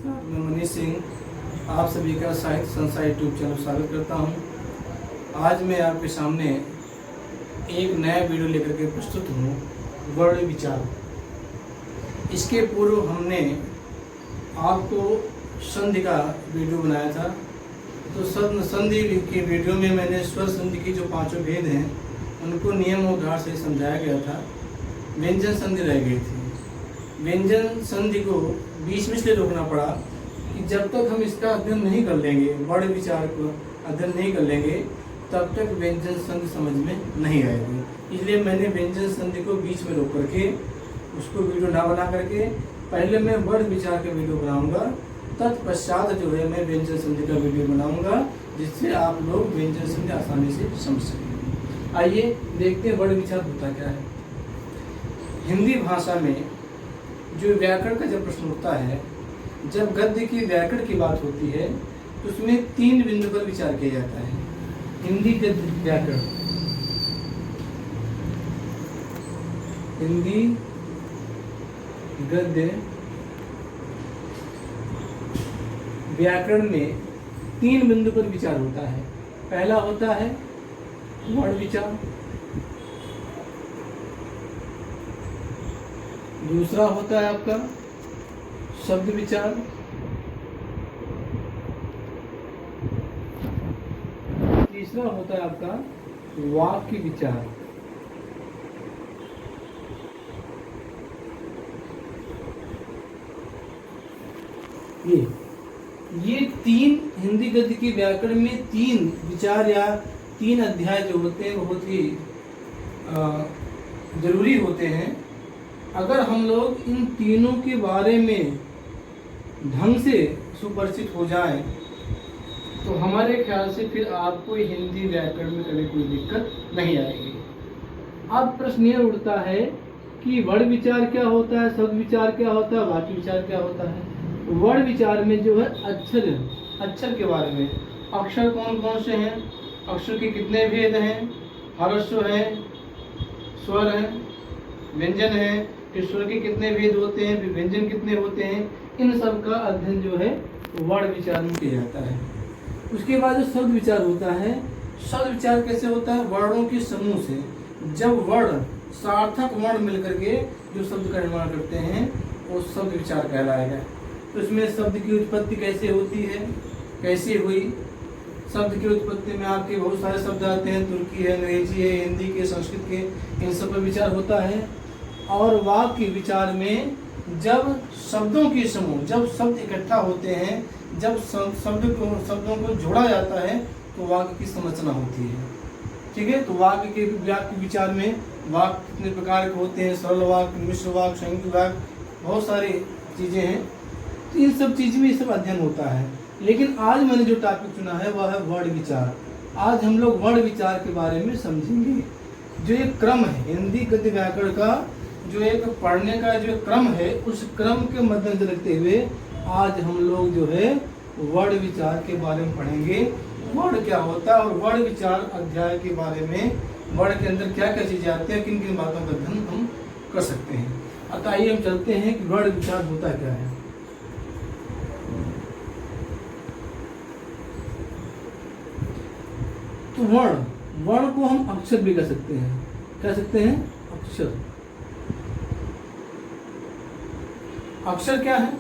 नमस्कार, मैं मनीष सिंह आप सभी का साहित्य संसार यूट्यूब चैनल स्वागत करता हूं। आज मैं आपके सामने एक नया वीडियो लेकर के प्रस्तुत हूं, वर्ण विचार। इसके पूर्व हमने आपको संधि का वीडियो बनाया था। तो संधि के वीडियो में मैंने स्वर संधि की जो पांचों भेद हैं उनको नियम और उदाहरण से समझाया गया था। व्यंजन संधि रह गई थी। व्यंजन संधि को बीच में इसलिए रोकना पड़ा कि जब तक हम इसका अध्ययन नहीं कर लेंगे, वर्ण विचार को अध्ययन नहीं कर लेंगे, तब तक व्यंजन संधि समझ में नहीं आएगी। इसलिए मैंने व्यंजन संधि को बीच में रोक करके उसको वीडियो ना बना करके पहले मैं वर्ण विचार का वीडियो बनाऊंगा, तत्पश्चात जो है मैं व्यंजन संधि का वीडियो बनाऊंगा, जिससे आप लोग व्यंजन संधि आसानी से समझ सकेंगे। आइए देखते हैं वर्ण विचार होता क्या है। हिंदी भाषा में जो व्याकरण का जब प्रश्न उठता है, जब गद्य की व्याकरण की बात होती है, तो उसमें 3 बिंदु पर विचार किया जाता है। हिंदी गद्य व्याकरण, हिंदी गद्य व्याकरण में 3 बिंदु पर विचार होता है। पहला होता है वर्ण विचार, दूसरा होता है आपका शब्द विचार, तीसरा होता है आपका वाक्य विचार। ये 3 हिंदी गद्य की व्याकरण में 3 विचार या 3 अध्याय जो होते हैं बहुत ही जरूरी होते हैं। अगर हम लोग इन तीनों के बारे में ढंग से सुपरिचित हो जाएं, तो हमारे ख्याल से फिर आपको हिंदी व्याकरण में कभी कोई दिक्कत नहीं आएगी। अब प्रश्न यह उठता है कि वर्ण विचार क्या होता है, शब्द विचार क्या होता है, वाक्य विचार क्या होता है। वर्ण विचार में जो है अक्षर के बारे में, अक्षर कौन कौन से हैं, अक्षर के कितने भेद हैं, ह्रस्व है, स्वर है, व्यंजन है, स्वर के कितने भेद होते हैं, व्यंजन कितने होते हैं, इन सब का अध्ययन जो है वर्ण विचार में किया जाता है। उसके बाद जो शब्द विचार होता है, शब्द विचार कैसे होता है, वर्णों के समूह से। जब वर्ण सार्थक वर्ण मिलकर के जो शब्द का निर्माण करते हैं वो शब्द विचार कहलाएगा। तो इसमें शब्द की उत्पत्ति कैसे होती है, कैसे हुई। शब्द की उत्पत्ति में आपके बहुत सारे शब्द आते हैं, तुर्की है, अंग्रेजी है, हिंदी के, संस्कृत के, इन सब पर विचार होता है। और वाक्य विचार में जब शब्दों के समूह, जब शब्द इकट्ठा होते हैं, जब शब्दों को जोड़ा जाता है, तो वाक्य की संरचना होती है। ठीक है, तो वाक्य विचार में वाक्य कितने प्रकार के होते हैं, सरल वाक्य, मिश्र वाक्य, संयुक्त वाक्य, बहुत सारी चीजें हैं। तो इन सब चीज में ये सब अध्ययन होता है। लेकिन आज मैंने जो टॉपिक चुना है वह है वर्ण विचार। आज हम लोग वर्ण विचार के बारे में समझेंगे। जो एक क्रम है हिंदी गद्य व्याकरण का, जो एक पढ़ने का जो क्रम है, उस क्रम के मद्देनजर रखते हुए आज हम लोग जो है वर्ण विचार के बारे में पढ़ेंगे। वर्ण क्या होता है और वर्ण विचार अध्याय के बारे में वर्ण के अंदर क्या क्या चीजें आती हैं, किन किन बातों का अध्ययन हम कर सकते हैं। अतः आइए हम चलते हैं कि वर्ण विचार होता क्या है। तो वर्ण को हम अक्षर भी कह सकते हैं। कह सकते हैं अक्षर। अक्षर क्या है,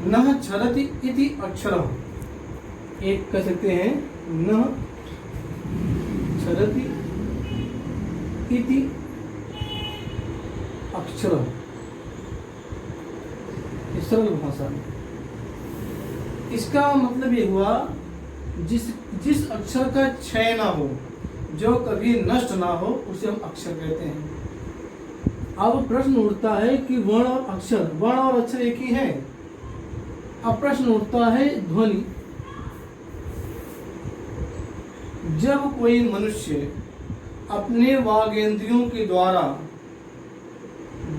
नः क्षरति इति अक्षरः। एक कह सकते हैं नः क्षरति इति अक्षरः, सरल भाषा में। इसका मतलब ये हुआ जिस अक्षर का क्षय ना हो, जो कभी नष्ट ना हो, उसे हम अक्षर कहते हैं। अब प्रश्न उठता है कि वर्ण और अक्षर एक ही है। अब प्रश्न उठता है ध्वनि। जब कोई मनुष्य अपने वागेंद्रियों के द्वारा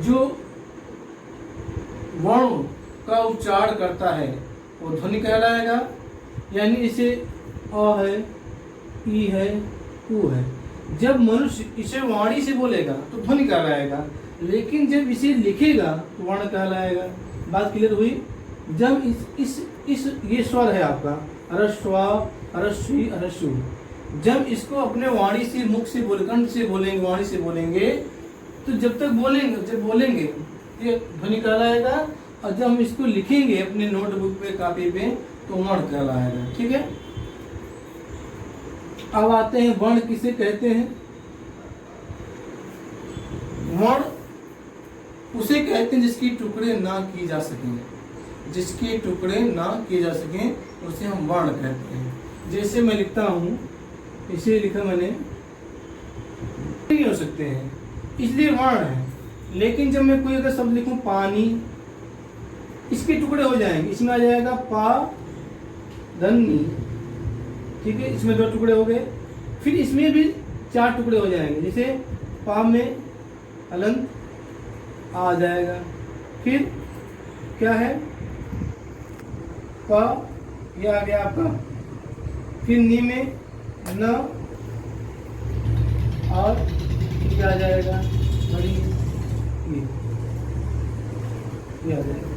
जो वर्ण का उच्चारण करता है वो ध्वनि कहलाएगा। यानी इसे अ है, ई है, उ है। जब मनुष्य इसे वाणी से बोलेगा तो ध्वनि कहलाएगा, लेकिन जब इसे लिखेगा तो वर्ण कहलाएगा। बात क्लियर हुई? जब इस ये स्वर है आपका अरस्वा, अरस्वी, अरस्सु, जब इसको अपने वाणी से, मुख से कंठ से बोलेंगे, वाणी से बोलेंगे, तो जब तक बोलेंगे ये ध्वनि कहलाएगा, और जब हम इसको लिखेंगे अपने नोटबुक पे, कापी पे, तो वर्ण कहलाएगा। ठीक है। अब आते हैं वर्ण किसे कहते हैं। वर्ण उसे कहते हैं जिसकी टुकड़े ना की जा सकें, जिसके टुकड़े ना किए जा सकें उसे हम वर्ण कहते हैं। जैसे मैं लिखता हूँ, इसे लिखा मैंने, नहीं हो सकते हैं इसलिए वर्ण है। लेकिन जब मैं कोई अगर शब्द लिखूं पानी, इसके टुकड़े हो जाएंगे, इसमें आ जाएगा पा धन्नी। ठीक है, इसमें 2 टुकड़े हो गए। फिर इसमें भी 4 टुकड़े हो जाएंगे, जैसे पा में अलंत आ जाएगा। फिर क्या है, पा, ये आ गया आपका। फिर नी में न, और ये आ जाएगा बड़ी, ये आ जाएगा।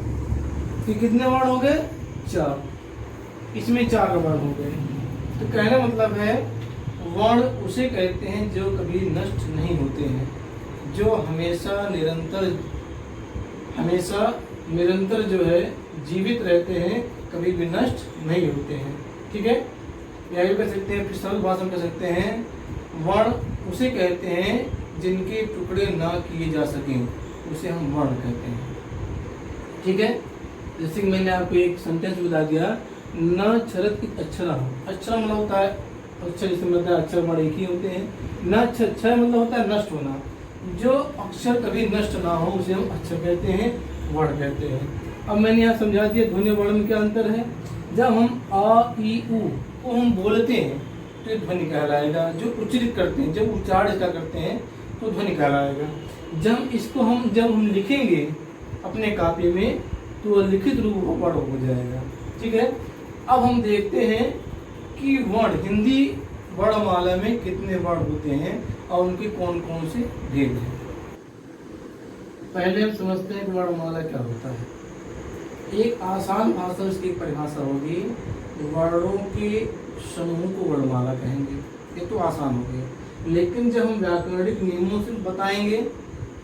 फिर कितने वर्ण हो गए, 4। इसमें 4 वर्ण हो गए। तो कहने मतलब है वर्ण उसे कहते हैं जो कभी नष्ट नहीं होते हैं, जो हमेशा निरंतर जो है जीवित रहते हैं, कभी भी नष्ट नहीं होते हैं। ठीक है, या भी कह सकते हैं, फिर सरल भाषा में कह सकते हैं वर्ण उसे कहते हैं जिनके टुकड़े ना किए जा सकें, उसे हम वर्ण कहते हैं। ठीक है, जैसे कि मैंने आपको एक सेंटेंस बता दिया, न क्षरत अक्षरा। अक्षरा मतलब होता है अक्षर, जिससे मतलब अक्षर बड़े एक ही होते हैं। न क्षर मतलब होता है नष्ट होना, जो अक्षर कभी नष्ट ना हो उसे हम अक्षर कहते हैं, वर्ण कहते हैं। अब मैंने यहाँ समझा दिया ध्वनि वर्ण में क्या अंतर है। जब हम आ ई उ को हम बोलते हैं तो ये ध्वनि कहलाएगा, जो उच्चारित करते हैं, जब उच्चारण इसका करते हैं तो ध्वनि कहलाएगा। जब हम लिखेंगे अपने कापी में तो लिखित रूप में वर्ण हो जाएगा। ठीक है, अब हम देखते हैं कि वर्ण, हिंदी वर्णमाला में कितने वर्ण होते हैं और उनके कौन कौन से भेद हैं। पहले हम समझते हैं कि वर्णमाला क्या होता है। एक आसान भाषा में इसकी परिभाषा होगी, वर्णों के समूह को वर्णमाला कहेंगे। ये तो आसान हो गया, लेकिन जब हम व्याकरणिक नियमों से बताएंगे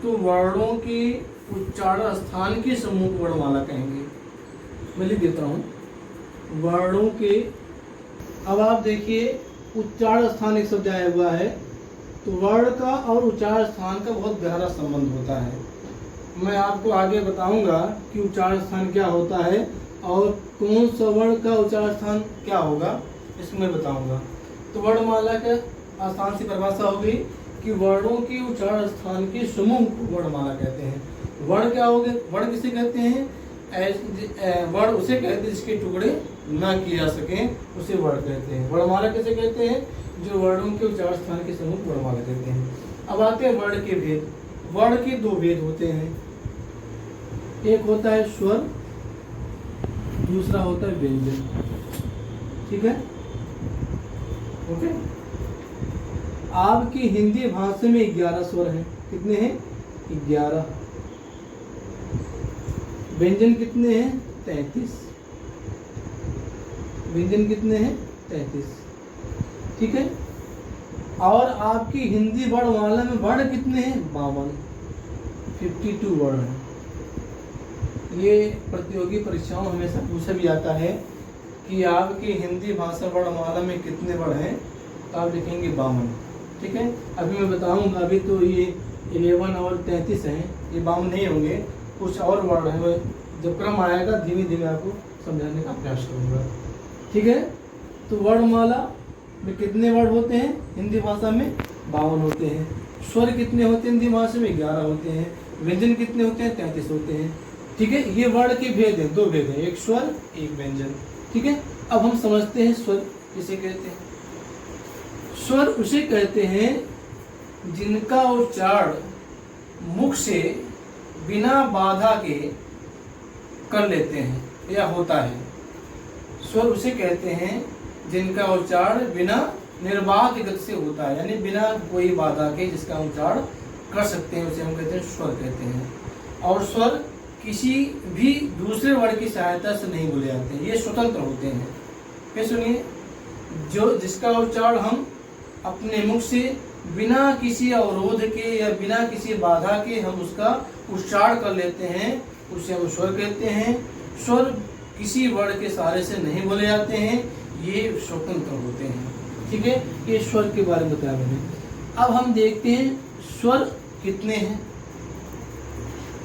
तो वर्णों के उच्चारण स्थान के समूह को वर्णमाला कहेंगे। मैं लिख देता हूँ, वर्णों के, अब आप देखिए उच्चारण स्थान एक शब्द आया हुआ है, तो वर्ण का और उच्चारण स्थान का बहुत गहरा संबंध होता है। मैं आपको आगे बताऊंगा कि उच्चारण स्थान क्या होता है और कौन सा वर्ण का उच्चारण स्थान क्या होगा, इसको मैं बताऊंगा। तो वर्णमाला का आसान सी परिभाषा होगी कि वर्णों के उच्चारण स्थान के समूह को वर्णमाला कहते हैं। वर्ण क्या हो गए, वर्ण किसे कहते हैं, वर्ण उसे कहते हैं जिसके टुकड़े ना किए जा सके, उसे वर्ण कहते हैं। वर्णमाला किसे कहते हैं, जो वर्णों के उच्चारण स्थान के समूह को वर्णमाला कहते हैं। अब आते हैं वर्ण के भेद। वर्ण के 2 भेद होते हैं, एक होता है स्वर, दूसरा होता है व्यंजन। ठीक है, ओके। आपकी हिंदी भाषा में 11 स्वर हैं। कितने हैं, 11। व्यंजन कितने हैं, 33। व्यंजन कितने हैं, 33। ठीक है, और आपकी हिंदी वर्णमाला में वर्ण कितने हैं, 52, 52 वर्ण हैं। ये प्रतियोगी परीक्षाओं में हमेशा पूछा भी जाता है कि आपकी हिंदी भाषा वर्णमाला में कितने वर्ण हैं, तो आप लिखेंगे 52। ठीक है, अभी मैं बताऊंगा, अभी तो ये 11 और 33 हैं, ये 52 नहीं होंगे, कुछ और वर्ण है। जब क्रम आएगा धीमे धीमे आपको समझाने का प्रयास करूंगा। ठीक है, तो वर्णमाला में कितने वर्ण होते हैं, हिंदी भाषा में 52 होते हैं। स्वर कितने होते हैं हिंदी भाषा में, 11 होते हैं। व्यंजन कितने होते हैं, 33 होते हैं। ठीक है, ये वर्ण के भेद हैं, 2 भेद हैं, एक स्वर एक व्यंजन। ठीक है, अब हम समझते हैं स्वर किसे कहते हैं। स्वर उसे कहते हैं जिनका उच्चारण मुख से बिना बाधा के कर लेते हैं या होता है। स्वर उसे कहते हैं जिनका उच्चारण बिना निर्बाध गति से होता है, यानी बिना कोई बाधा के जिसका उच्चारण कर सकते हैं, उसे हम कहते हैं स्वर कहते हैं। और स्वर किसी भी दूसरे वर्ड की सहायता से नहीं बोले जाते हैं, ये स्वतंत्र होते हैं। फिर सुनिए, जो जिसका उच्चारण हम अपने मुख से बिना किसी अवरोध के या बिना किसी बाधा के हम उसका उच्चारण कर लेते हैं, उसे हम स्वर कहते हैं। स्वर किसी वर्ण के सहारे से नहीं बोले जाते हैं, ये स्वतंत्र होते हैं। ठीक है, ये स्वर के बारे में बताया मैंने। अब हम देखते हैं स्वर कितने हैं।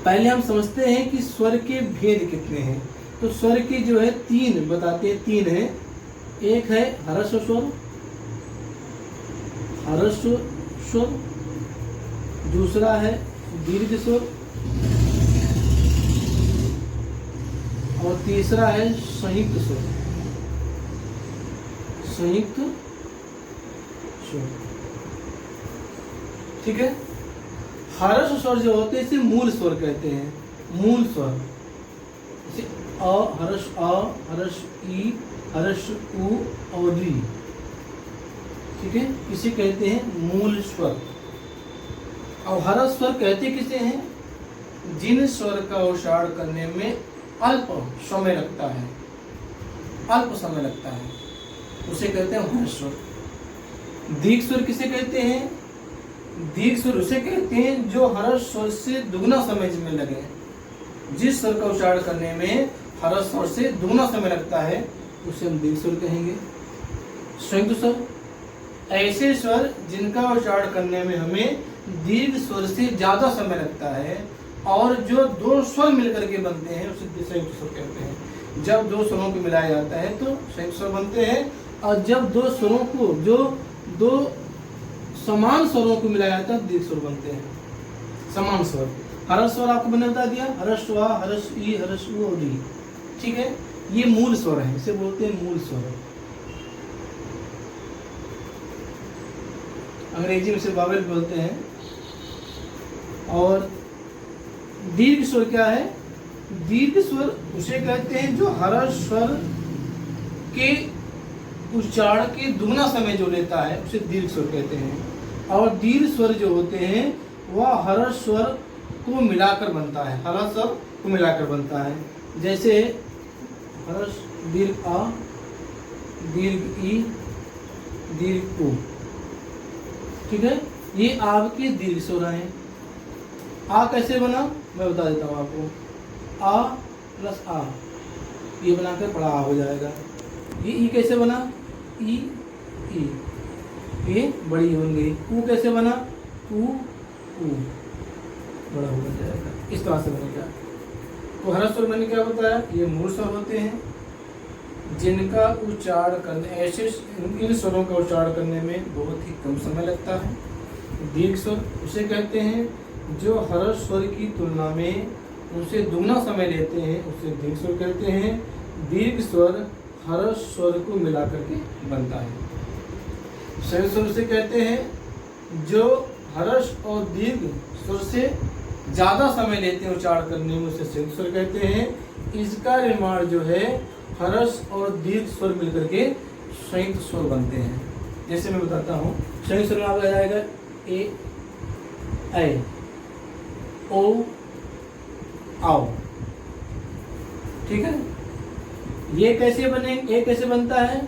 पहले हम समझते हैं कि स्वर के भेद कितने हैं। तो स्वर के जो है तीन बताते हैं, तीन है। एक है ह्रस्व स्वर, ह्रस्व स्वर, दूसरा है दीर्घ स्वर और तीसरा है संयुक्त स्वर, संयुक्त स्वर। ठीक है, ह्रस्व स्वर जो होते हैं इसे मूल स्वर कहते हैं, मूल स्वर। जैसे अ ह्रस्व अ, ह्रस्व ई, ह्रस्व उ और री। ठीक है, इसे कहते हैं मूल स्वर। और ह्रस्व स्वर कहते किसे हैं? जिन स्वर का उच्चारण करने में अल्प समय लगता है, अल्प समय लगता है, उसे कहते हैं ह्रस्व स्वर। दीर्घ स्वर किसे कहते हैं? दीर्घ स्वर उसे कहते हैं जो ह्रस्व स्वर से दुगना समय में लगे। जिस स्वर का उच्चारण करने में ह्रस्व स्वर से दुगना समय लगता है उसे हम दीर्घ स्वर कहेंगे। संयुक्त स्वर ऐसे स्वर जिनका उच्चारण करने में हमें दीर्घ स्वर से ज्यादा समय लगता है और जो दो स्वर मिलकर के बनते हैं उसे संयुक्त स्वर कहते हैं। जब दो स्वरों को मिलाया जाता है तो संयुक्त स्वर बनते हैं, और जब दो स्वरों को, जो दो समान स्वरों को मिलाया जाता है दीर्घ स्वर बनते हैं, समान स्वर। ह्रस्व स्वर आपको मैंने बता दिया, ह्रस्व आ, ह्रस्व ई, ह्रस्व उ और री। ठीक है, ये मूल स्वर है, इसे बोलते हैं मूल स्वर। अंग्रेजी में इसे वावेल बोलते हैं। और दीर्घ स्वर क्या है? दीर्घ स्वर उसे कहते हैं जो ह्रस्व स्वर के उच्चारण के दुगना समय जो लेता है उसे दीर्घ स्वर कहते हैं। और दीर्घ स्वर जो होते हैं वह ह्रस्व स्वर को मिलाकर बनता है, ह्रस्व स्वर को मिलाकर बनता है। जैसे ह्रस्व दीर्घ आ, दीर्घ ई, दीर्घ उ। ठीक है, ये आपके दीर्घ स्वर हैं। आ कैसे बना मैं बता देता हूँ आपको। आ प्लस आ, ये बनाकर बड़ा आ हो जाएगा। ये ई कैसे बना? ई ई, ये बड़ी बन गई। ऊ कैसे बना? ऊ ऊ, बड़ा हो जाएगा। इस तरह से बनेगा। तो ह्रस्व स्वर मैंने क्या बताया? ये मूल स्वर होते हैं जिनका उच्चारण करने, ऐसे इन स्वरों का उच्चारण करने में बहुत ही कम समय लगता है। दीर्घ स्वर उसे कहते हैं जो ह्रस्व स्वर की तुलना में उनसे दुगना समय लेते हैं, उसे दीर्घ स्वर कहते हैं। दीर्घ स्वर ह्रस्व स्वर को मिला करके बनता है। संयुक्त स्वर उसे कहते हैं जो ह्रस्व और दीर्घ स्वर से ज्यादा समय लेते हैं उच्चारण करने में, उसे संयुक्त स्वर कहते हैं। इसका निर्माण जो है ह्रस्व और दीर्घ स्वर मिलकर के संयुक्त स्वर बनते हैं। जैसे मैं बताता हूँ, संयुक्त स्वर में आपका आ जाएगा ए, ऐ, ओ, आओ। ठीक है, ये कैसे बने? ए कैसे बनता है?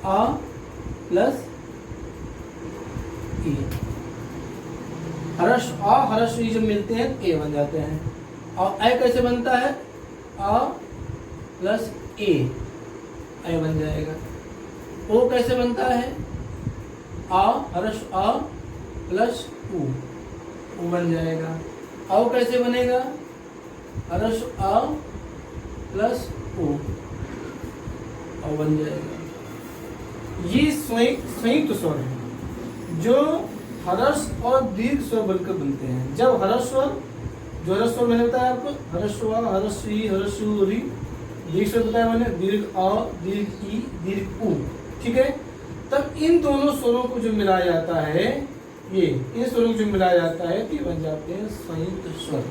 आ प्लस ई। ह्रस्व आ, ह्रस्व ई जब मिलते हैं ए बन जाते हैं। और ऐ कैसे बनता है? आ प्लस ए, ऐ बन जाएगा। ओ कैसे बनता है? आ, ह्रस्व आ प्लस उ, उ बन जाएगा। औ कैसे बनेगा? ह्रस्व आ प्लस उ, औ बन जाएगा। ये संयुक्त स्वर है जो ह्रस्व और दीर्घ स्वर बनकर बनते हैं। जब ह्रस्व स्वर, जो ह्रस्व स्वर मैंने बताया आपको, ह्रस्व आ, ह्रस्व ई, ह्रस्व री। दीर्घ स्वर बताया मैंने, दीर्घ आ, दीर्घ ई, दीर्घ उ। ठीक है, तब इन दोनों स्वरों को जो मिलाया जाता है, ये इन स्वरों को जो मिलाया जाता है तो बन जाते हैं संयुक्त स्वर।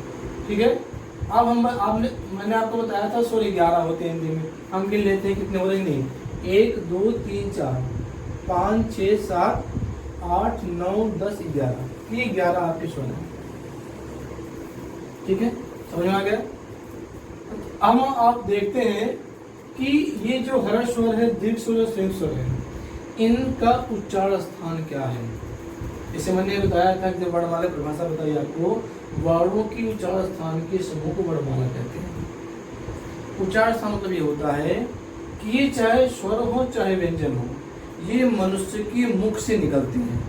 ठीक है, अब मैंने आपको बताया था स्वर 11 होते हैं हिंदी में। हम गिन लेते हैं कितने हो रहे हैं। नहीं, 1 2 3 4 5 6 7 8 9 10 11, ये 11 आपके स्वर हैं। ठीक है, समझ में आ गया? हम आप देखते हैं कि ये जो हर्ष स्वर है, दीर्घ स्वर और संयुक्त स्वर है, इनका उच्चारण स्थान क्या है। जैसे मैंने बताया था कि जब वर्णमाला परिभाषा बताई आपको, वर्णों की उच्चारण स्थान के समूह को वर्णमाला कहते हैं। उच्चारण स्थान मतलब ये होता है कि ये चाहे स्वर हो चाहे व्यंजन हो, ये मनुष्य की मुख से निकलते हैं।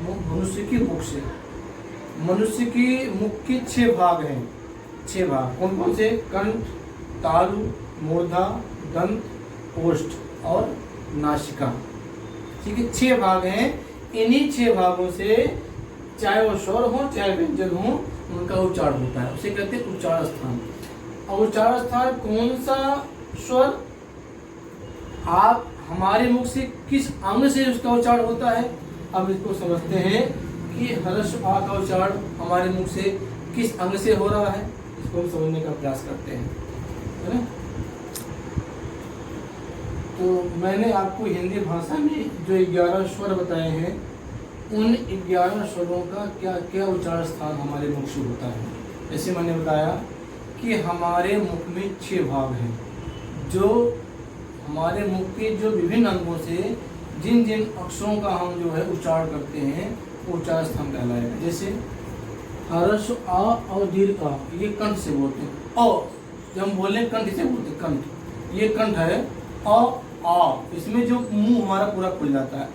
मनुष्य की मुख से, मनुष्य की मुख के 6 भाग हैं। 6 भाग कौन कौन से? कंठ, तालु, मूर्धा, दंत, ओष्ठ और नासिका। ठीक है, 6 भाग हैं। इन्हीं 6 भागों से चाहे वो स्वर हो चाहे व्यंजन हो, उनका उच्चारण होता है, उसे कहते हैं उच्चारण स्थान। और उच्चारण स्थान कौन सा स्वर आप हमारे मुख से किस अंग से उसका उच्चारण होता है। अब इसको समझते हैं कि हर्ष आ का उच्चारण हमारे मुख से किस अंग से हो रहा है, इसको हम समझने का प्रयास करते हैं, है ना। तो मैंने आपको हिंदी भाषा में जो 11 स्वर बताए हैं, उन 11 स्वरों का क्या क्या उच्चारण स्थान हमारे मुख से होता है। जैसे मैंने बताया कि हमारे मुख में 6 भाग हैं, जो हमारे मुख के जो विभिन्न अंगों से जिन जिन अक्षरों का हम जो है उच्चारण करते हैं, वो उच्चारण स्थान कहलाएगा। जैसे हर्ष आ और दीर्घ आ, ये कंठ से बोलते हैं। अ जब हम बोले कंठ से बोलते हैं, कंठ, ये कंठ है। अ आ, इसमें जो मुंह हमारा पूरा खुल जाता है,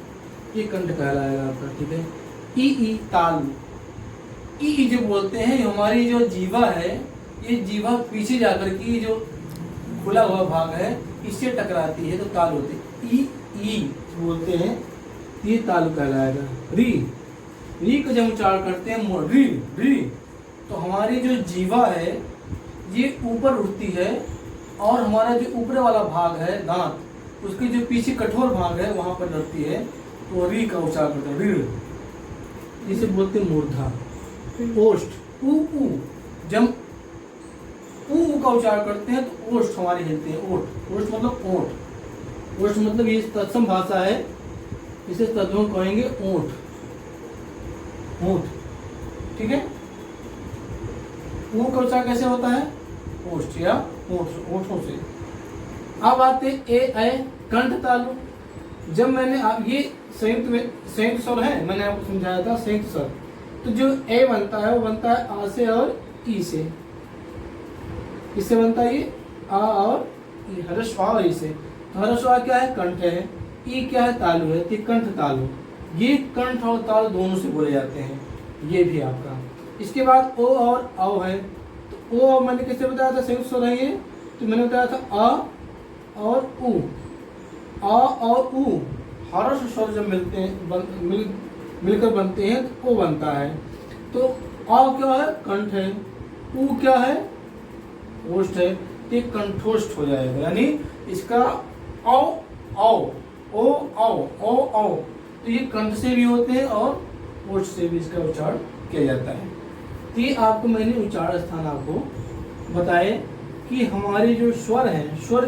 ये कंठ कहलाएगा आपका। ठीक है। ई तालु, ई जो बोलते हैं, हमारी जो जीवा है, ये जीवा पीछे जाकर के जो खुला हुआ भाग है इससे टकराती है तो ताल होती है। ई बोलते हैं, ये तालु कहलाएगा। री को जब उच्चारण करते हैं री, तो हमारी जो जीवा है ये ऊपर उठती है, और हमारा जो ऊपर वाला भाग है दांत, उसके जो पीछे कठोर भाग है वहां पर लड़ती है, तो री का उच्चारण करते हैं, री। इसे बोलते हैं मूर्धा। ओष्ठ, ऊ जब ऊ का उच्चारण करते हैं तो ओष्ठ हमारे हिलते हैं। ओष्ठ मतलब ओठ। ओष्ठ मतलब ये तत्सम भाषा है, इसे तत्सम कहेंगे ओठ। ठीक है। ऊ का उच्चारण कैसे होता है? ओष्ठ या ओठों से। अब आते ए कंठ तालु। जब मैंने आप ये संयुक्त स्वर है, मैंने आपको समझाया था संयुक्त स्वर, तो जो ए बनता है वो बनता है आ से और ई से। इससे बनता है ये आ और ई, हर्षवा और ई से। तो हर्षवा क्या है? कंठ है। ई क्या है? तालु है। तो कंठ तालु, ये कंठ और तालु दोनों से बोले जाते हैं। ये भी आपका। इसके बाद ओ और औ है। तो ओ मैंने कैसे बताया था? संयुक्त स्वर है ये। तो मैंने बताया था आ और ऊ। आ और ऊ हर्ष स्वर जब मिलते हैं, मिलकर बनते हैं तो ओ बनता है। तो आ क्या है? कंठ है। ऊ क्या है? ओष्ठ है। ये कंठोष्ठ हो जाएगा, यानी इसका औ औ ओ औ ओ औ, तो ये कंठ से भी होते हैं और ओष्ठ से भी इसका उच्चारण किया जाता है। तो ये आपको मैंने उच्चारण स्थान आपको बताए कि हमारे जो स्वर हैं, स्वर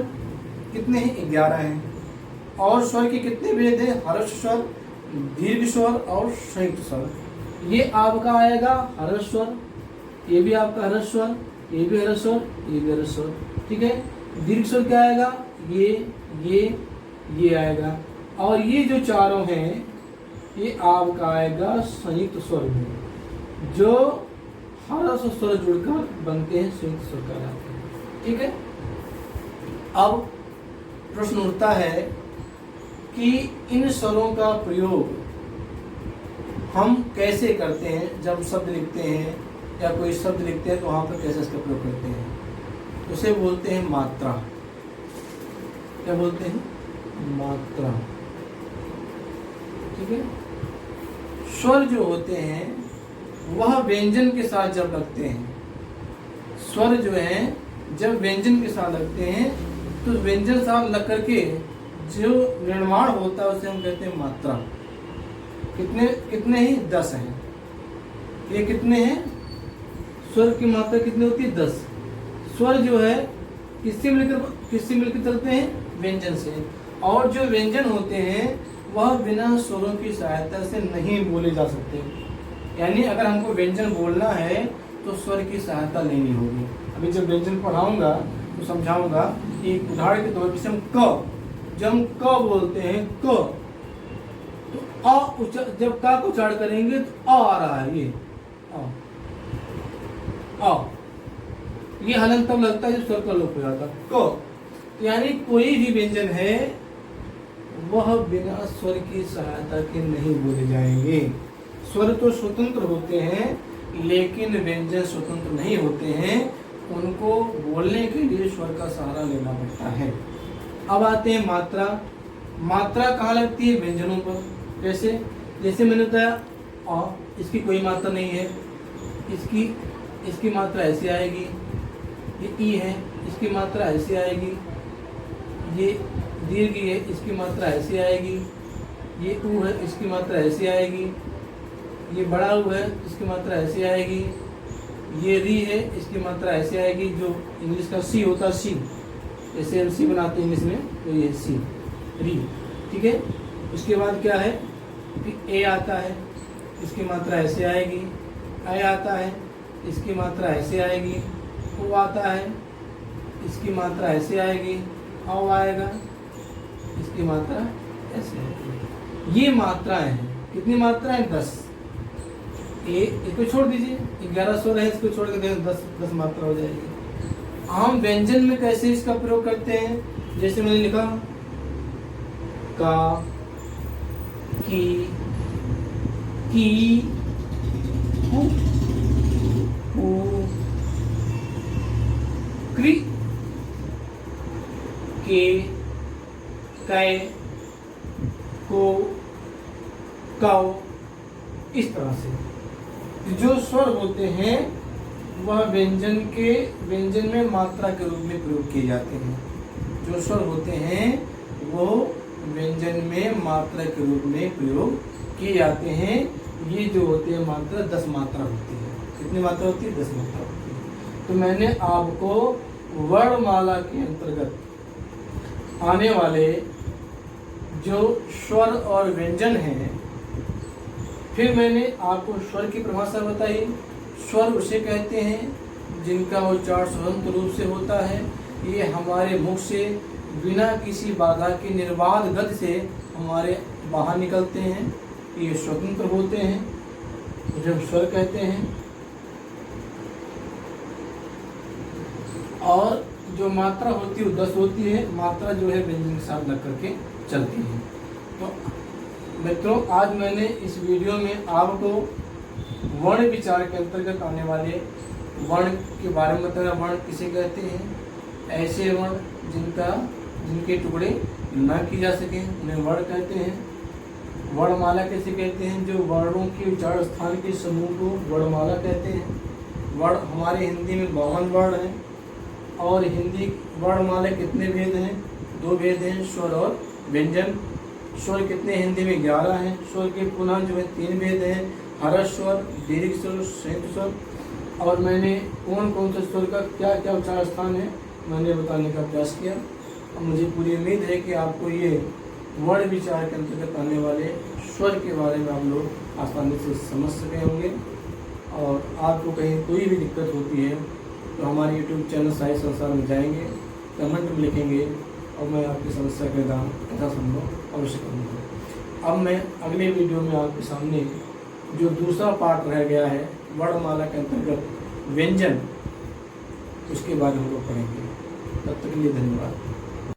कितने हैं? 11 हैं। और स्वर के कितने भेद हैं? हर्ष स्वर, दीर्घ स्वर और संयुक्त स्वर। ये आपका आएगा हर्ष स्वर, ये भी आपका हर्ष स्वर, ये भी हर्ष स्वर, ये भी हर्ष स्वर। ठीक है। दीर्घ स्वर क्या आएगा? ये आएगा। और ये जो चारों हैं ये आपका आएगा संयुक्त स्वर में, जो हर्ष स्वर जुड़कर बनते हैं, संयुक्त स्वर कहलाते हैं। ठीक है। अब प्रश्न उठता है कि इन स्वरों का प्रयोग हम कैसे करते हैं। जब शब्द लिखते हैं या कोई शब्द लिखते हैं तो वहाँ पर कैसे इसका प्रयोग करते हैं, उसे बोलते हैं मात्रा। क्या बोलते हैं? मात्रा। ठीक है। स्वर जो होते हैं वह व्यंजन के साथ जब लगते हैं, स्वर जो हैं जब व्यंजन के साथ लगते हैं तो व्यंजन साथ लग करके जो निर्माण होता है उसे हम कहते हैं मात्रा। कितने ही 10 हैं। ये कितने हैं? स्वर की मात्रा कितनी होती है? 10। स्वर जो है किससे मिलकर चलते हैं? व्यंजन से। और जो व्यंजन होते हैं वह बिना स्वरों की सहायता से नहीं बोले जा सकते। यानी अगर हमको व्यंजन बोलना है तो स्वर की सहायता लेनी होगी। अभी जब व्यंजन पढ़ाऊंगा आपको समझाऊंगा। एक उदाहरण के तौर पर हम क, जब हम क बोलते हैं क, तो जब का को उच्चारण करेंगे तो आ रहा है, ये आ, ये हलन तब लगता है जब स्वर का लोप हो जाता है। क यानी कोई भी व्यंजन है वह बिना स्वर की सहायता के नहीं बोले जाएंगे। स्वर तो स्वतंत्र होते हैं लेकिन व्यंजन स्वतंत्र नहीं होते हैं, उनको बोलने के लिए स्वर का सहारा लेना पड़ता है। अब आते हैं मात्रा। मात्रा कहाँ लगती है? व्यंजनों पर। कैसे? जैसे मैंने बताया अ, इसकी कोई मात्रा नहीं है, इसकी मात्रा ऐसी आएगी। ये ई है, इसकी मात्रा ऐसी आएगी। ये दीर्घ है, इसकी मात्रा ऐसी आएगी। ये ऊ है, इसकी मात्रा ऐसी आएगी। ये बड़ा ऊ है, इसकी मात्रा ऐसी आएगी। ये री है, इसकी मात्रा ऐसी आएगी। जो इंग्लिश का सी होता है, सी, जैसे हम सी बनाते हैं इंग्लिश में, तो ये सी, री, ठीक है। उसके बाद क्या है? फिर ए आता है, इसकी मात्रा ऐसे आएगी। ए आता है, इसकी मात्रा ऐसे आएगी। ओ आता है, इसकी मात्रा ऐसे आएगी। औ आएगा, इसकी मात्रा ऐसे आएगी। ये मात्राएं हैं। कितनी मात्राएं? 10। इसको छोड़ दीजिए, 11 स्वर है, इसको छोड़ के 10 मात्रा हो जाएगी। हम व्यंजन में कैसे इसका प्रयोग करते हैं? जैसे मैंने लिखा का, की, कु, क्री, के, कै, को, कौ, इस तरह से जो स्वर होते हैं वह व्यंजन में मात्रा के रूप में प्रयोग किए जाते हैं। जो स्वर होते हैं वो व्यंजन में मात्रा के रूप में प्रयोग किए जाते हैं। ये जो होते हैं मात्रा 10 मात्रा होती है। कितनी मात्रा होती है? 10 मात्रा होती है। तो मैंने आपको वर्णमाला के अंतर्गत आने वाले जो स्वर और व्यंजन हैं, फिर मैंने आपको स्वर की परिभाषा बताई। स्वर उसे कहते हैं जिनका उच्चारण स्वतंत्र रूप से होता है। ये हमारे मुख से बिना किसी बाधा के निर्बाध गति से हमारे बाहर निकलते हैं। ये स्वतंत्र होते हैं, जब स्वर कहते हैं। और जो मात्रा होती है वो 10 होती है। मात्रा जो है व्यंजन के साथ लग करके चलती है। तो मित्रों, आज मैंने इस वीडियो में आपको वर्ण विचार के अंतर्गत आने वाले वर्ण के बारे में बताया। वर्ण किसे कहते हैं? ऐसे वर्ण जिनके टुकड़े न किए जा सके उन्हें वर्ण कहते हैं। वर्णमाला कैसे कहते हैं? जो वर्णों के उच्चारण स्थान के समूह को वर्णमाला कहते हैं। वर्ण हमारे हिंदी में 52 वर्ण हैं। और हिंदी वर्णमाला कितने भेद हैं? 2 भेद हैं, स्वर और व्यंजन। स्वर कितने हिंदी में? 11 हैं। स्वर के पुनः जो है 3 भेद हैं, हर्ष स्वर, दीर्घ स्वर, संयुक्त स्वर। और मैंने कौन से स्वर का क्या क्या उच्चारण स्थान है मैंने बताने का प्रयास किया। और मुझे पूरी उम्मीद है कि आपको ये वर्ण विचार के अंतर्गत आने वाले स्वर के बारे में आप लोग आसानी से समझ सके होंगे। और आपको कहीं कोई भी दिक्कत होती है तो हमारे YouTube चैनल साहित्य संसार में जाएंगे, कमेंट में लिखेंगे और मैं आपकी समस्या का दाम ऐसा संभव अवश्य करूँगा। अब मैं अगले वीडियो में आपके सामने जो दूसरा पार्ट रह गया है वर्णमाला के अंतर्गत व्यंजन, उसके बारे में हम लोग पढ़ेंगे। तब तक के लिए धन्यवाद।